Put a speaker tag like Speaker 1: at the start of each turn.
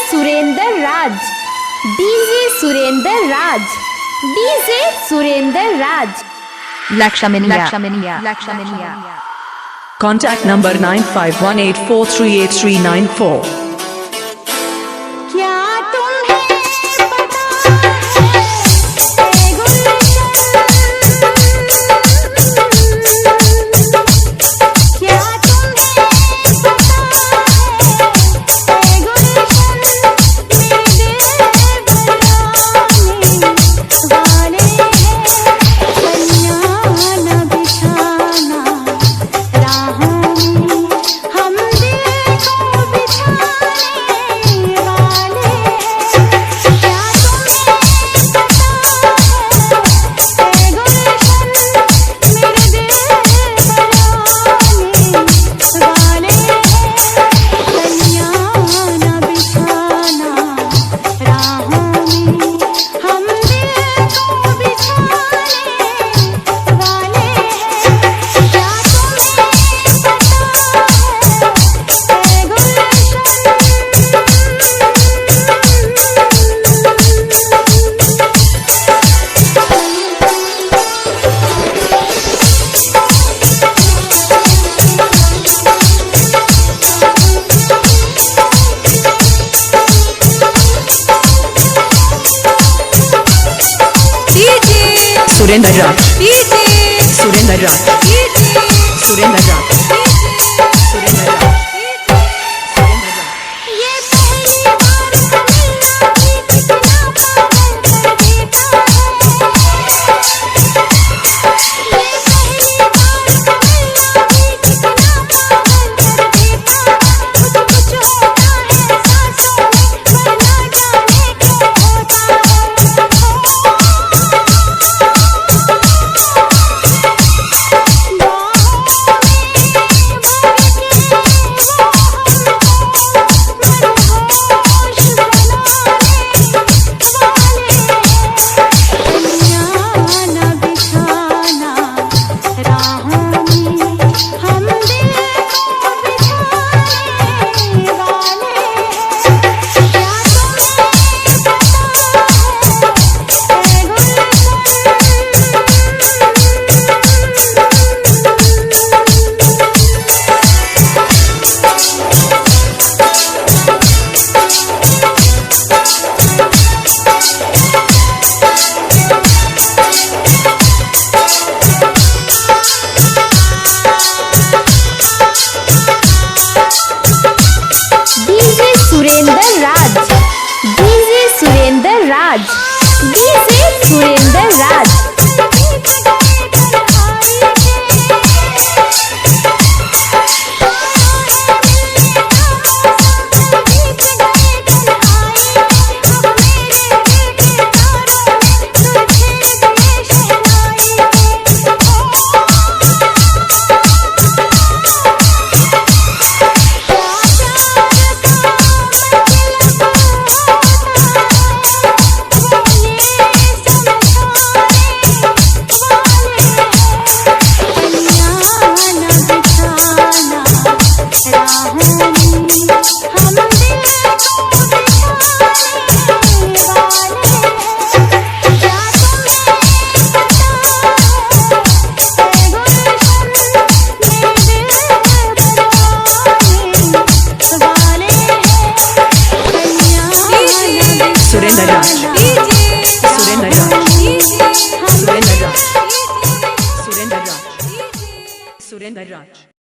Speaker 1: सुरेंद्र राज, DJ Surendra राज, DJ Surendra राज।
Speaker 2: Lakshmaniya.
Speaker 3: Contact number 9518438394.
Speaker 1: क्या तुम्हें पता है गुलशन, क्या तुम्हें पता है गुलशन, मेरे बनाने वाले हैं कन्या न बिछाना राहों में, हम दिल को बिछाने वाले हैं। क्या तुम्हें पता है गुलशन, मेरे दिल बनाने वाले हैं कन्या न बिछाना राहों में, हम दिल को बिछाने वाले हैं। क्या तुम्हें
Speaker 3: Surendra Raj. Surendra Raj. Surendra Raj. Surendra Raj.
Speaker 1: ये पहली बार कन्हैया भी कितना पागल कर देता है, ये पहली बार कन्हैया भी कितना पागल कर देता है। कुछ होता है सांसों में पर ना जाने क्यों होता है। डीजे सुरेंद्र राज, डीजे सुरेंद्र राज, डीजे सुरेंद्र राज।
Speaker 3: Surendra Raj. Surendra Raj. Surendra Raj. Surendra Raj. Surendra Raj.